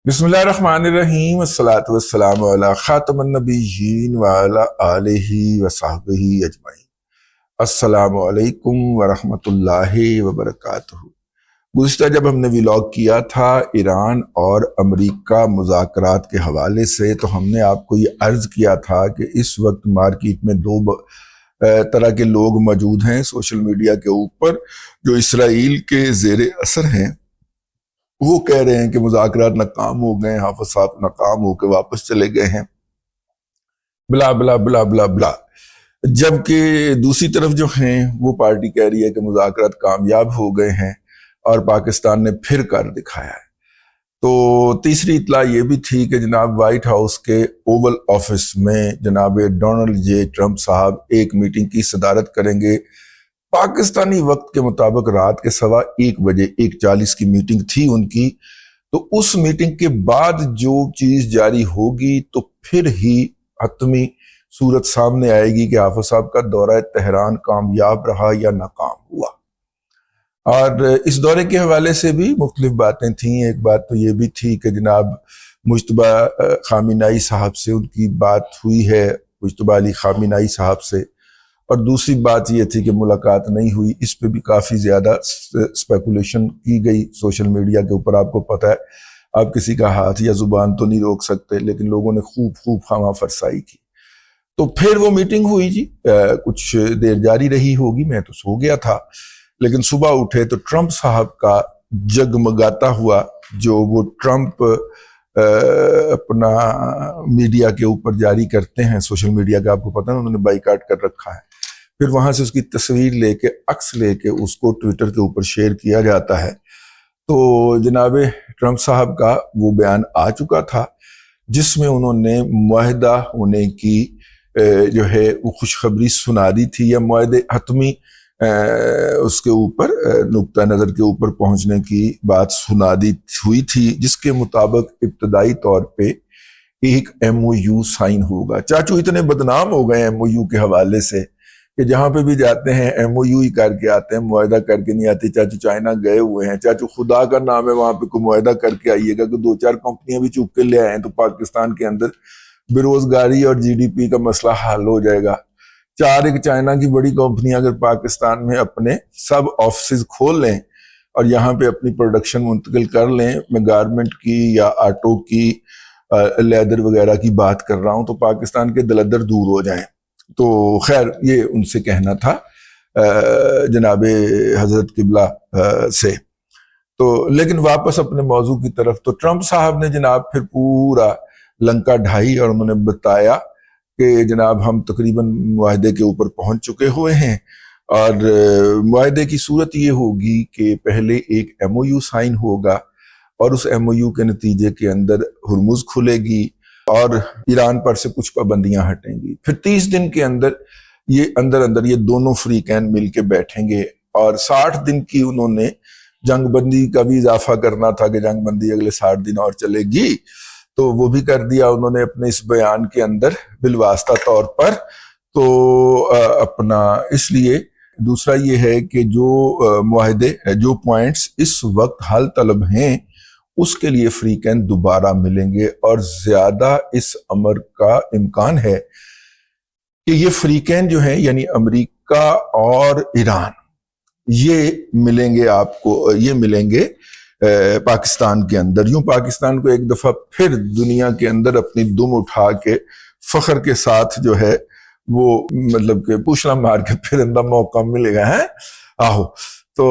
बिस्मिल्लाहिर्रहमानिर्रहीम अस्सलातु वस्सलामु अला खातमुन नबिय्यीन व अला आलिहि व सहबिही अजमईन। अस्सलामु अलैकुम व रहमतुल्लाहि व बरकातुहू। गुज़िश्ता जब हमने व्लॉग किया था ईरान और अमेरिका मुज़ाकरात के हवाले से, तो हमने आपको ये अर्ज़ किया था कि इस वक्त मार्केट में दो तरह के लोग मौजूद हैं सोशल मीडिया के ऊपर, जो इसराइल के ज़ेर असर हैं। वो कह रहे हैं कि मुज़ाकरात नाकाम हो गए, हाफ़िज़ साहब नाकाम होकर वापस चले गए हैं, ब्ला ब्ला ब्ला ब्ला ब्ला। जबकि दूसरी तरफ जो हैं वो पार्टी कह रही है कि मुज़ाकरात कामयाब हो गए हैं और पाकिस्तान ने फिर कर दिखाया है। तो तीसरी इत्तला ये भी थी कि जनाब वाइट हाउस के ओवल ऑफिस में जनाब डोनाल्ड जे ट्रंप साहब एक मीटिंग की सदारत करेंगे। पाकिस्तानी वक्त के मुताबिक रात के 1:15 बजे 1:40 की मीटिंग थी उनकी। तो उस मीटिंग के बाद जो चीज जारी होगी तो फिर ही हतमी सूरत सामने आएगी कि हाफिज साहब का दौरा तेहरान कामयाब रहा या नाकाम हुआ। और इस दौरे के हवाले से भी मुख्तलिफ बातें थीं। एक बात तो ये भी थी कि जनाब मुज्तबा खामिनाई साहब से उनकी बात हुई है, मुज्तबा अली खामिनाई साहब से। और दूसरी बात ये थी कि मुलाकात नहीं हुई। इस पे भी काफ़ी ज़्यादा स्पेकुलेशन की गई सोशल मीडिया के ऊपर। आपको पता है, आप किसी का हाथ या ज़ुबान तो नहीं रोक सकते, लेकिन लोगों ने खूब खामा फरसाई की। तो फिर वो मीटिंग हुई जी, कुछ देर जारी रही होगी, मैं तो सो गया था। लेकिन सुबह उठे तो ट्रंप साहब का जगमगाता हुआ जो वो ट्रंप अपना मीडिया के ऊपर जारी करते हैं, सोशल मीडिया का आपको पता है उन्होंने बाइकाट कर रखा है। फिर वहां से उसकी तस्वीर लेके, अक्स लेके उसको ट्विटर के ऊपर शेयर किया जाता है। तो जनाब ट्रंप साहब का वो बयान आ चुका था जिसमें उन्होंने मुआहदा होने की जो है वो खुशखबरी सुना दी थी, या मुआहदे हतमी उसके ऊपर नुक्ता नज़र के ऊपर पहुंचने की बात सुना दी हुई थी, जिसके मुताबिक इब्तदाई तौर पे एक MOU साइन होगा। चाचू इतने बदनाम हो गए MOU के हवाले से कि जहां पे भी जाते हैं MOU ही करके आते हैं, मुआहदा करके नहीं आते। चाचू चाइना गए हुए हैं, चाचू खुदा का नाम है वहां पे कोई मुआहदा करके आइएगा कि 2-4 कंपनियां भी चुप के ले आए तो पाकिस्तान के अंदर बेरोजगारी और GDP का मसला हल हो जाएगा। एक चाइना की बड़ी कंपनियां अगर पाकिस्तान में अपने सब ऑफिस खोल लें और यहाँ पे अपनी प्रोडक्शन मुंतकिल कर लें, मैं गारमेंट की या ऑटो की, लेदर वगैरह की बात कर रहा हूं, तो पाकिस्तान के दलदर दूर हो जाएं। तो खैर ये उनसे कहना था जनाब हजरत किबला से। तो लेकिन वापस अपने मौजू की तरफ, तो ट्रंप साहब ने जनाब फिर पूरा लंका ढाई और उन्होंने बताया कि जनाब हम तकरीबन मुआहदे के ऊपर पहुंच चुके हुए हैं और मुआहदे की सूरत ये होगी कि पहले एक MOU साइन होगा और उस MOU के नतीजे के अंदर हुर्मुज खुलेगी और ईरान पर से कुछ पाबंदियां हटेंगी। फिर 30 दिन के अंदर ये अंदर ये दोनों फ्रीकैन मिलके बैठेंगे और 60 दिन की उन्होंने जंगबंदी का भी इजाफा करना था कि जंगबंदी अगले 60 दिन और चलेगी, तो वो भी कर दिया उन्होंने अपने इस बयान के अंदर बिलवास्ता तौर पर। तो अपना इसलिए दूसरा ये है कि जो मुआहदे, जो पॉइंट्स इस वक्त हल तलब हैं, उसके लिए फ्रीकैन दोबारा मिलेंगे और ज्यादा इस अमर का इम्कान है कि ये फ्रीकैन जो है यानी अमेरिका और ईरान, ये मिलेंगे आपको, ये मिलेंगे पाकिस्तान के अंदर। यूं पाकिस्तान को एक दफा फिर दुनिया के अंदर अपनी दुम उठा के फख्र के साथ जो है वो मतलब कि पूछना मार के फिर अंदा मौका मिलेगा है। आहो, तो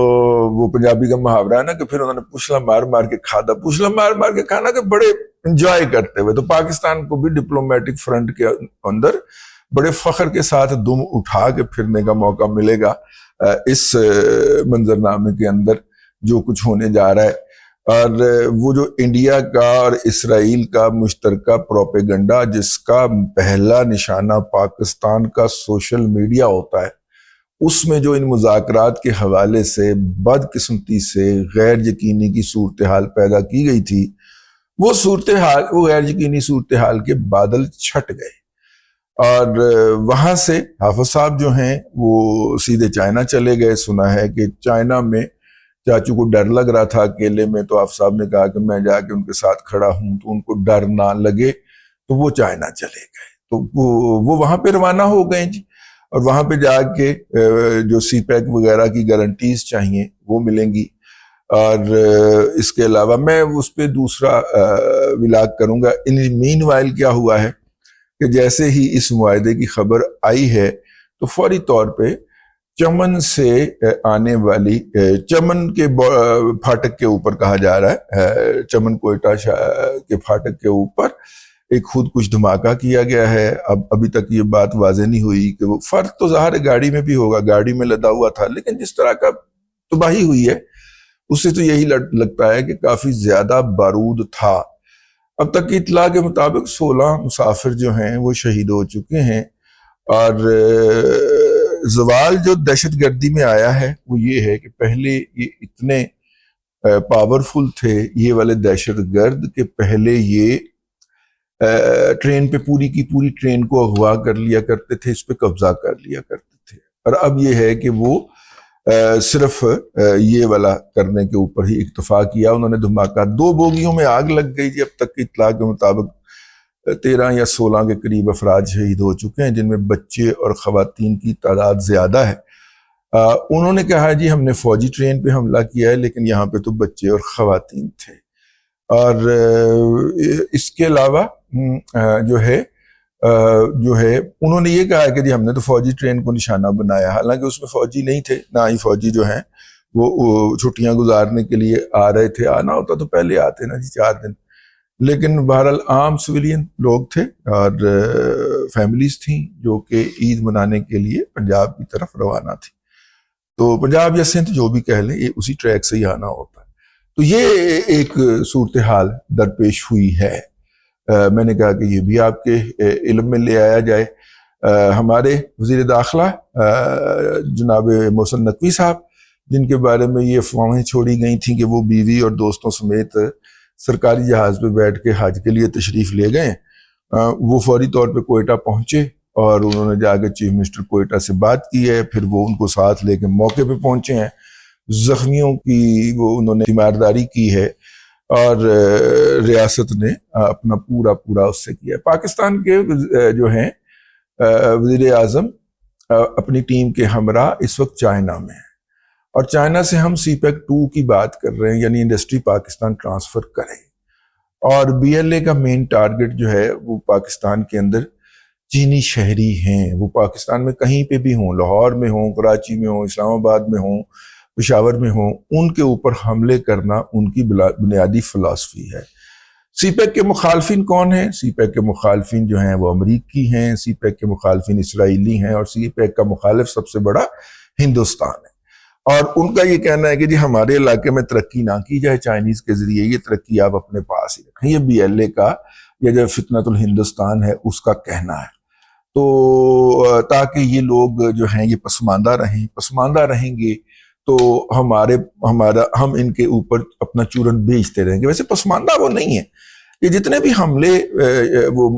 वो पंजाबी का मुहावरा है ना कि फिर उन्होंने पूछला मार मार के खादा, पूछला मार मार के खाना के बड़े एंजॉय करते हुए। तो पाकिस्तान को भी डिप्लोमेटिक फ्रंट के अंदर बड़े फख्र के साथ दुम उठा के फिरने का मौका मिलेगा इस मंजरनामे के अंदर जो कुछ होने जा रहा है। और वो जो इंडिया का और इसराइल का मुश्तरका प्रोपेगंडा, जिसका पहला निशाना पाकिस्तान का सोशल मीडिया होता है, उसमें जो इन मुज़ाकरात के हवाले से बदकिस्मती से गैर यकीनी की सूरत हाल पैदा की गई थी, वो सूरत हाल, वो गैर यकीनी सूरत हाल के बादल छट गए और वहां से हाफिज साहब जो हैं वो सीधे चाइना चले गए। सुना है कि चाइना में چاچو کو ڈر لگ رہا تھا اکیلے میں، تو آف صاحب نے کہا کہ میں جا کے ان کے ساتھ کھڑا ہوں تو ان کو ڈر نہ لگے، تو وہ چائنا چلے گئے۔ تو وہ وہاں پہ روانہ ہو گئے جی، اور وہاں پہ جا کے جو سی پیک وغیرہ کی گارنٹیز چاہیے وہ ملیں گی۔ اور اس کے علاوہ میں اس پہ دوسرا ولاگ کروں گا۔ مین وائل کیا ہوا ہے کہ جیسے ہی اس معاہدے کی خبر آئی ہے تو فوری طور پہ چمن سے آنے والی، چمن کے پھاٹک کے اوپر کہا جا رہا ہے، چمن کوئٹہ کے پھاٹک کے اوپر ایک خود کچھ دھماکہ کیا گیا ہے۔ ابھی تک یہ بات واضح نہیں ہوئی کہ وہ فرق تو ظاہر ہے گاڑی میں بھی ہوگا، گاڑی میں لدا ہوا تھا، لیکن جس طرح کا تباہی ہوئی ہے اس سے تو یہی لگتا ہے کہ کافی زیادہ بارود تھا۔ اب تک کی اطلاع کے مطابق 16 مسافر جو ہیں وہ شہید ہو چکے ہیں، اور زوال جو دہشت گردی میں آیا ہے وہ یہ ہے کہ پہلے یہ اتنے پاورفل تھے یہ والے دہشت گرد کہ پہلے یہ ٹرین پہ پوری کی پوری ٹرین کو اغوا کر لیا کرتے تھے، اس پہ قبضہ کر لیا کرتے تھے، اور اب یہ ہے کہ وہ صرف یہ والا کرنے کے اوپر ہی اکتفا کیا۔ انہوں نے دھماکہ، 2 بوگیوں میں آگ لگ گئی جی۔ اب تک کی اطلاع کے مطابق 13 یا 16 کے قریب افراد شہید ہو چکے ہیں، جن میں بچے اور خواتین کی تعداد زیادہ ہے۔ انہوں نے کہا جی ہم نے فوجی ٹرین پہ حملہ کیا ہے، لیکن یہاں پہ تو بچے اور خواتین تھے۔ اور اس کے علاوہ جو ہے انہوں نے یہ کہا کہ جی ہم نے تو فوجی ٹرین کو نشانہ بنایا، حالانکہ اس میں فوجی نہیں تھے، نہ ہی فوجی جو ہیں وہ چھٹیاں گزارنے کے لیے آ رہے تھے۔ آنا ہوتا تو پہلے آتے نا جی 4 دن، لیکن بہرحال عام سویلین لوگ تھے اور فیملیز تھیں جو کہ عید منانے کے لیے پنجاب کی طرف روانہ تھی۔ تو پنجاب یا سندھ جو بھی کہہ لیں، یہ اسی ٹریک سے ہی آنا ہوتا ہے۔ تو یہ ایک صورتحال درپیش ہوئی ہے۔ میں نے کہا کہ یہ بھی آپ کے علم میں لے آیا جائے۔ ہمارے وزیر داخلہ جناب محسن نقوی صاحب، جن کے بارے میں یہ افواہیں چھوڑی گئی تھیں کہ وہ بیوی اور دوستوں سمیت سرکاری جہاز پہ بیٹھ کے حج کے لیے تشریف لے گئے، وہ فوری طور پہ کوئٹہ پہنچے اور انہوں نے جا کے چیف منسٹر کوئٹہ سے بات کی ہے، پھر وہ ان کو ساتھ لے کے موقع پہ پہنچے ہیں۔ زخمیوں کی وہ انہوں نے تیمارداری کی ہے، اور ریاست نے اپنا پورا اس سے کیا ہے۔ پاکستان کے جو ہیں وزیر اعظم اپنی ٹیم کے ہمراہ اس وقت چائنا میں ہیں، اور چائنا سے ہم سی پیک 2 کی بات کر رہے ہیں، یعنی انڈسٹری پاکستان ٹرانسفر کریں۔ اور بی ایل اے کا مین ٹارگٹ جو ہے وہ پاکستان کے اندر چینی شہری ہیں، وہ پاکستان میں کہیں پہ بھی ہوں، لاہور میں ہوں، کراچی میں ہوں، اسلام آباد میں ہوں، پشاور میں ہوں، ان کے اوپر حملے کرنا ان کی بنیادی فلسفی ہے۔ سی پیک کے مخالفین کون ہیں؟ سی پیک کے مخالفین جو ہیں وہ امریکی ہیں، سی پیک کے مخالفین اسرائیلی ہیں، اور سی پیک کا مخالف سب سے بڑا ہندوستان ہے۔ اور ان کا یہ کہنا ہے کہ جی ہمارے علاقے میں ترقی نہ کی جائے چائنیز کے ذریعے، یہ ترقی آپ اپنے پاس ہی رکھیں۔ یہ بی ایل اے کا یا جو فتنۃ الہندوستان ہے اس کا کہنا ہے۔ تو تاکہ یہ لوگ جو ہیں یہ پسماندہ رہیں گے تو ہم ان کے اوپر اپنا چورن بیچتے رہیں گے۔ ویسے پسماندہ وہ نہیں ہے، یہ جتنے بھی حملے وہ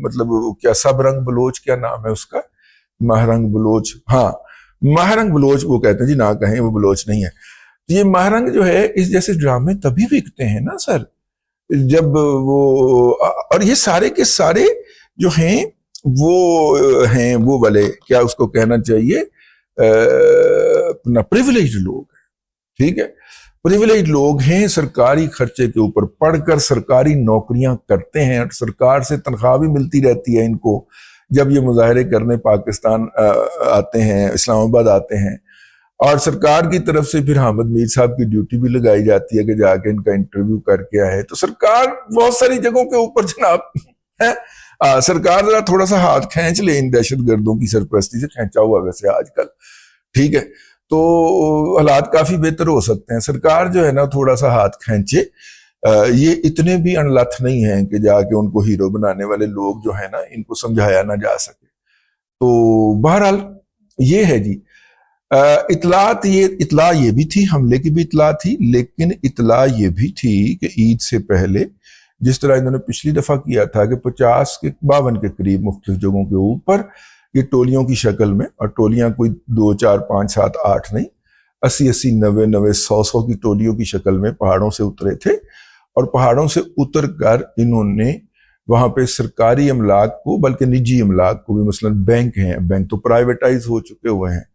مطلب کیا سب رنگ بلوچ، کیا نام ہے اس کا، مہرنگ بلوچ، ہاں مہرنگ بلوچ وہ کہتے ہیں جی، نہ کہیں وہ بلوچ نہیں ہے۔ یہ مہرنگ جو ہے اس جیسے ڈرامے تبھی بکتے ہیں نا سر جب وہ، اور یہ سارے کے سارے جو ہیں وہ والے کیا اس کو کہنا چاہیے اپنا پریویلیج لوگ ہیں، ٹھیک ہے، پریویلیج لوگ ہیں، سرکاری خرچے کے اوپر پڑھ کر سرکاری نوکریاں کرتے ہیں، اور سرکار سے تنخواہ بھی ملتی رہتی ہے ان کو۔ جب یہ مظاہرے کرنے پاکستان آتے ہیں، اسلام آباد آتے ہیں، اور سرکار کی طرف سے پھر حامد میر صاحب کی ڈیوٹی بھی لگائی جاتی ہے کہ جا کے ان کا انٹرویو کر کے آئے، تو سرکار بہت ساری جگہوں کے اوپر جناب سرکار ذرا تھوڑا سا ہاتھ کھینچ لے ان دہشت گردوں کی سرپرستی سے، کھینچا ہوا ویسے آج کل، ٹھیک ہے، تو حالات کافی بہتر ہو سکتے ہیں۔ سرکار جو ہے نا تھوڑا سا ہاتھ کھینچے، یہ اتنے بھی انلتھ نہیں ہیں کہ جا کے ان کو ہیرو بنانے والے لوگ جو ہیں نا ان کو سمجھایا نہ جا سکے۔ تو بہرحال یہ ہے جی، اطلاع یہ بھی تھی، حملے کی بھی اطلاع تھی، لیکن اطلاع یہ بھی تھی کہ عید سے پہلے جس طرح انہوں نے پچھلی دفعہ کیا تھا کہ 50 کے 52 کے قریب مختلف جگہوں کے اوپر یہ ٹولیوں کی شکل میں، اور ٹولیاں کوئی 2 4 5 7 8 نہیں، 80-80, 90-90, 100-100 की टोलियों की शक्ल में पहाड़ों से उतरे थे, और पहाड़ों से उतर कर इन्होंने वहां पे सरकारी अमलाक को, बल्कि निजी अमलाक को भी, मसलन बैंक हैं, बैंक तो प्राइवेटाइज हो चुके हुए हैं,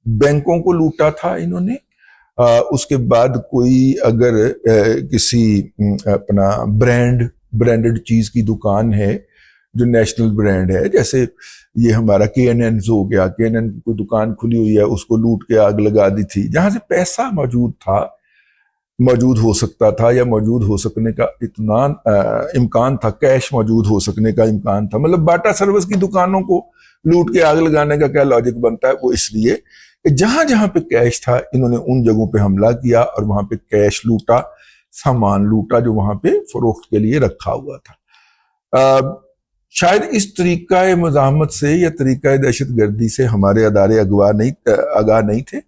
बैंकों को लूटा था इन्होंने। उसके बाद कोई अगर किसी अपना ब्रांडेड चीज की दुकान है जो नेशनल ब्रांड है, जैसे ये हमारा KNN हो गया, KNN की कोई दुकान खुली हुई है, उसको लूट के आग लगा दी थी। जहां से पैसा मौजूद हो सकता था या मौजूद हो सकने का इतना इम्कान था, कैश मौजूद हो सकने का इम्कान था। मतलब बाटा सर्विस की दुकानों को लूट के आग लगाने का क्या लॉजिक बनता है? वो इसलिए कि जहां जहां पे कैश था इन्होंने उन जगहों पे हमला किया और वहां पे कैश लूटा, सामान लूटा जो वहां पे फरोख्त के लिए रखा हुआ था। शायद इस तरीका मुज़ाहमत से या तरीका दहशत गर्दी से हमारे अदारे आगाह नहीं थे,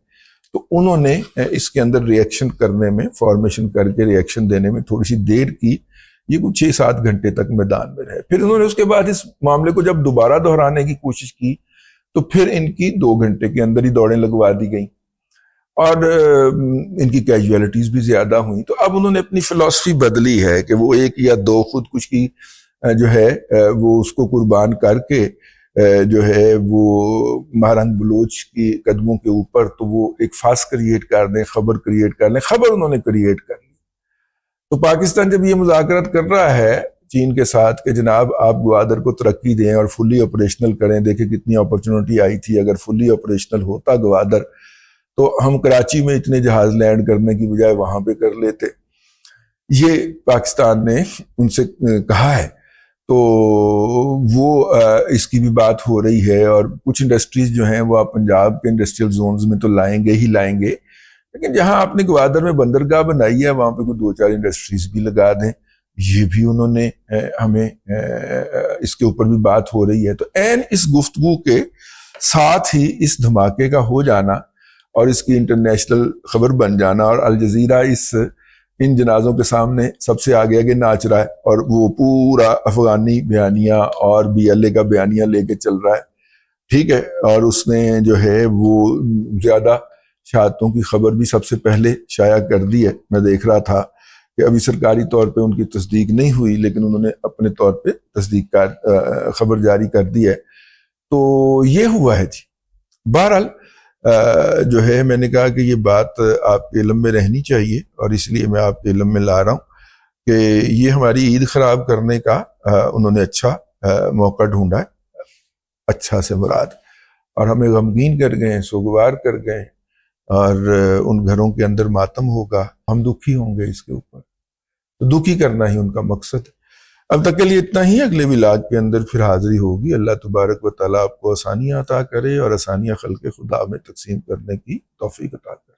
तो उन्होंने इसके अंदर रिएक्शन करने में, फॉर्मेशन करके रिएक्शन देने में थोड़ी सी देर की। ये कुछ 6-7 घंटे तक मैदान में रहे। फिर उन्होंने उसके बाद इस मामले को जब दोबारा दोहराने की कोशिश की तो फिर इनकी 2 घंटे के अंदर ही दौड़ें लगवा दी गई और इनकी कैजुअलिटीज भी ज्यादा हुई। तो अब उन्होंने अपनी फिलॉसफी बदली है कि वो 1 या 2 खुदकुश की जो है वो उसको कुर्बान करके जो है वो महारंग बलोच की कदमों के ऊपर, तो वो एक फास क्रिएट कर दें, खबर क्रिएट कर लें। खबर उन्होंने क्रिएट कर ली। तो पाकिस्तान जब ये मुज़ाकरात कर रहा है चीन के साथ कि जनाब आप ग्वादर को तरक्की दें और फुली ऑपरेशनल करें, देखें कितनी अपॉर्चुनिटी आई थी, अगर फुली ऑपरेशनल होता ग्वादर तो हम कराची में इतने जहाज लैंड करने की बजाय वहां पे कर लेते, ये पाकिस्तान ने उनसे कहा है। तो वो इसकी भी बात हो रही है, और कुछ इंडस्ट्रीज जो हैं वो आप पंजाब के इंडस्ट्रियल जोन्स में तो लाएंगे ही लाएंगे, लेकिन जहां आपने ग्वादर में बंदरगाह बनाई है वहां पे कोई 2-4 इंडस्ट्रीज भी लगा दें। ये भी उन्होंने हमें इसके ऊपर भी बात हो रही है। तो ऐन इस गुफ्तगू के साथ ही इस धमाके का हो जाना और इसकी इंटरनेशनल खबर बन जाना, और अल जजीरा इन जनाजों के सामने सबसे आगे नाच रहा है, और वो पूरा अफगानी बयानिया और BLA का बयानिया लेके चल रहा है, ठीक है। और उसने जो है वो ज्यादा शहादतों की खबर भी सबसे पहले शाया कर दी है। मैं देख रहा था कि अभी सरकारी तौर पे उनकी तस्दीक नहीं हुई, लेकिन उन्होंने अपने तौर पे तस्दीक का खबर जारी कर दी है। तो ये हुआ है जी। बहरहाल जो है मैंने कहा कि ये बात आपके इल्म में रहनी चाहिए, और इसलिए मैं आपके इल्म में ला रहा हूँ कि ये हमारी ईद खराब करने का उन्होंने अच्छा मौका ढूंढा है, अच्छा से मुराद, और हमें गमगीन कर गए, सोगवार कर गए, और उन घरों के अंदर मातम होगा, हम दुखी होंगे इसके ऊपर। तो दुखी करना ही उनका मकसद है। अब तक के लिए इतना ही। अगले विलाग के अंदर फिर हाजिरी होगी। अल्लाह तबारक व तआला आपको आसानियां अता करे और आसानियां खल्क़े खुदा में तकसीम करने की तौफीक अता करे।